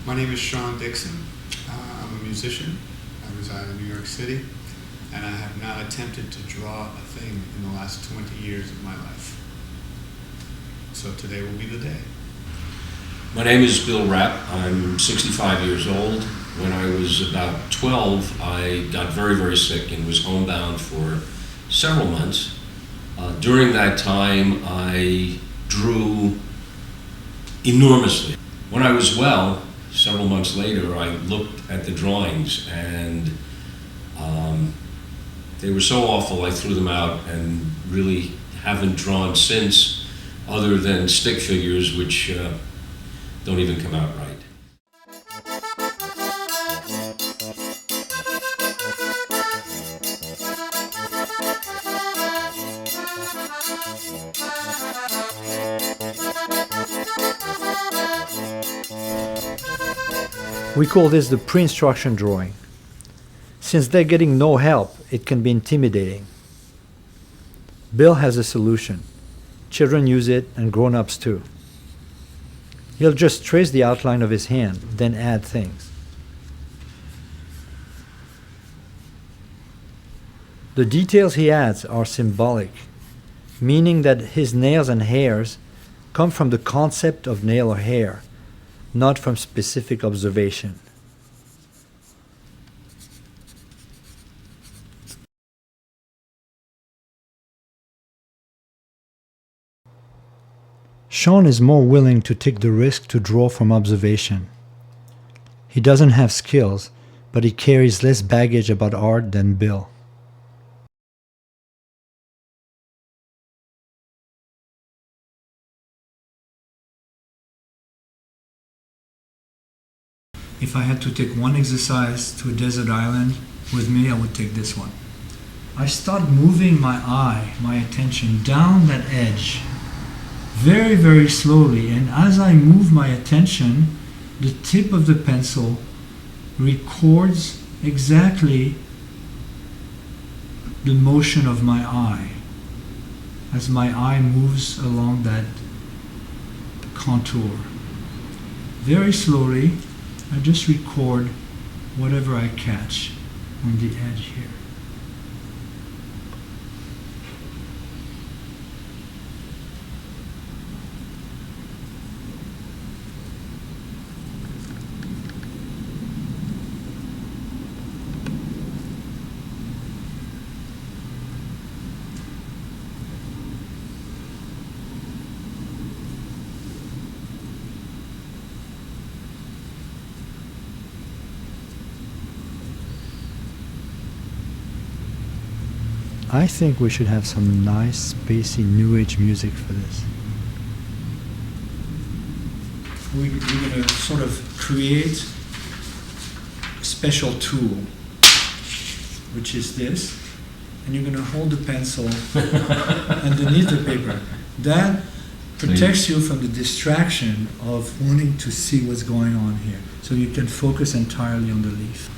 My name is Sean Dixon. I'm a musician. I reside in New York City, and I have not attempted to draw a thing in the last 20 years of my life. So today will be the day. My name is Bill Rapp. I'm 65 years old. When I was about 12, I got very, very sick and was homebound for several months. During that time, I drew enormously. When I was well, several months later, I looked at the drawings and they were so awful I threw them out and really haven't drawn since, other than stick figures which don't even come out right. We call this the pre-instruction drawing. Since they're getting no help, it can be intimidating. Bill has a solution. Children use it and grown-ups too. He'll just trace the outline of his hand, then add things. The details he adds are symbolic, meaning that his nails and hairs come from the concept of nail or hair, not from specific observation. Sean is more willing to take the risk to draw from observation. He doesn't have skills, but he carries less baggage about art than Bill. If I had to take one exercise to a desert island with me, I would take this one. I start moving my attention down that edge, very, very slowly, and as I move my attention, the tip of the pencil records exactly the motion of my eye as my eye moves along that contour. Very slowly, I just record whatever I catch on the edge here. I think we should have some nice, spacey, new age music for this. We're going to sort of create a special tool, which is this, and you're going to hold the pencil underneath the paper. That protects you from the distraction of wanting to see what's going on here, so you can focus entirely on the leaf.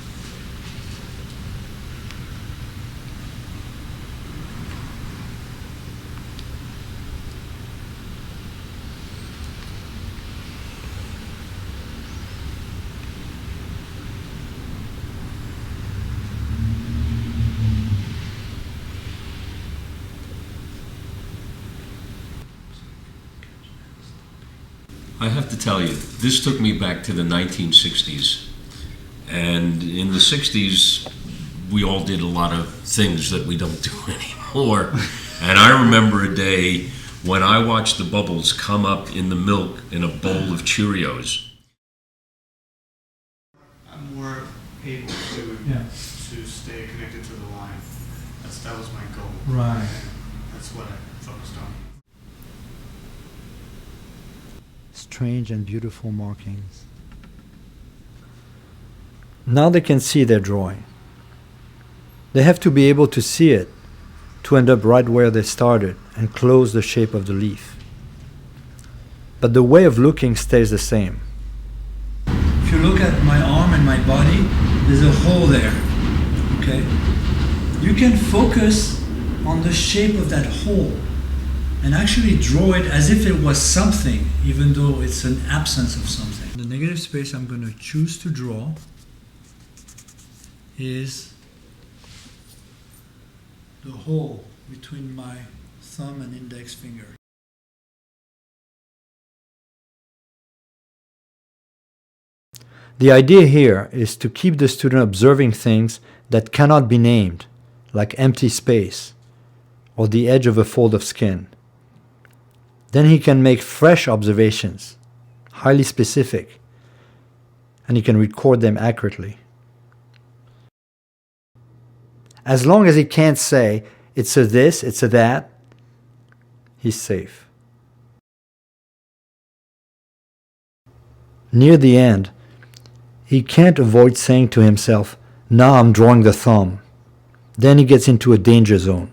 I have to tell you, this took me back to the 1960s. And in the 60s, we all did a lot of things that we don't do anymore. And I remember a day when I watched the bubbles come up in the milk in a bowl of Cheerios. I'm more able to stay connected to the line. That was my goal. Right. And that's what I focused on. Strange and beautiful markings. Now they can see their drawing. They have to be able to see it to end up right where they started and close the shape of the leaf. But the way of looking stays the same. If you look at my arm and my body, there's a hole there. Okay? You can focus on the shape of that hole and actually draw it as if it was something, even though it's an absence of something. The negative space I'm going to choose to draw is the hole between my thumb and index finger. The idea here is to keep the student observing things that cannot be named, like empty space or the edge of a fold of skin. Then he can make fresh observations, highly specific, and he can record them accurately. As long as he can't say, it's a this, it's a that, he's safe. Near the end, he can't avoid saying to himself, now I'm drawing the thumb. Then he gets into a danger zone.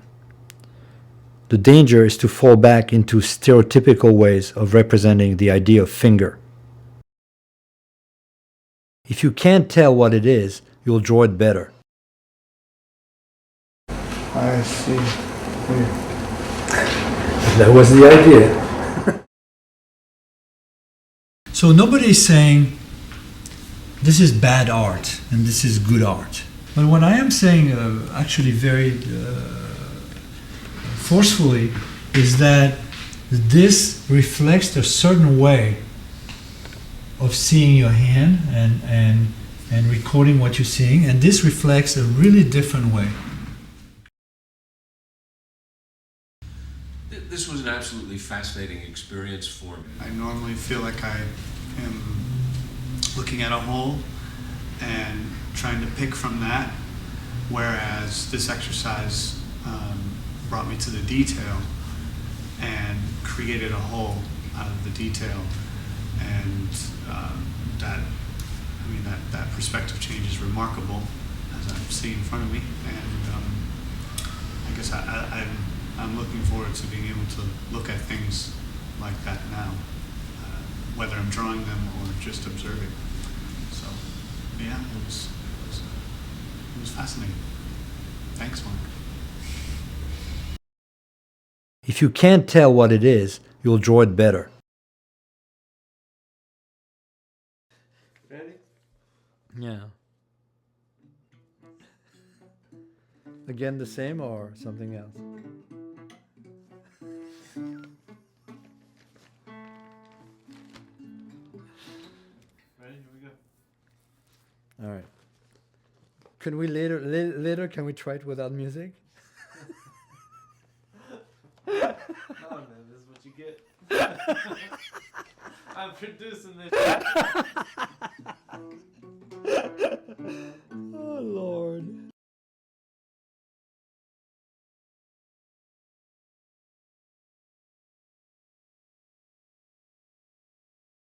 The danger is to fall back into stereotypical ways of representing the idea of finger. If you can't tell what it is, you'll draw it better. I see. That was the idea. So nobody is saying this is bad art and this is good art. But what I am saying actually very forcefully is that this reflects a certain way of seeing your hand and recording what you're seeing, and this reflects a really different way. This was an absolutely fascinating experience for me. I normally feel like I am looking at a hole and trying to pick from that, whereas this exercise brought me to the detail and created a hole out of the detail, and that perspective change is remarkable, as I'm seeing in front of me, and I guess I'm looking forward to being able to look at things like that now, whether I'm drawing them or just observing. So, yeah, it was fascinating. Thanks, Mark. If you can't tell what it is, you'll draw it better. Ready? Yeah. Again the same or something else? Ready? Here we go. All right. Can we later can we try it without music? Oh man, this is what you get. I'm producing this.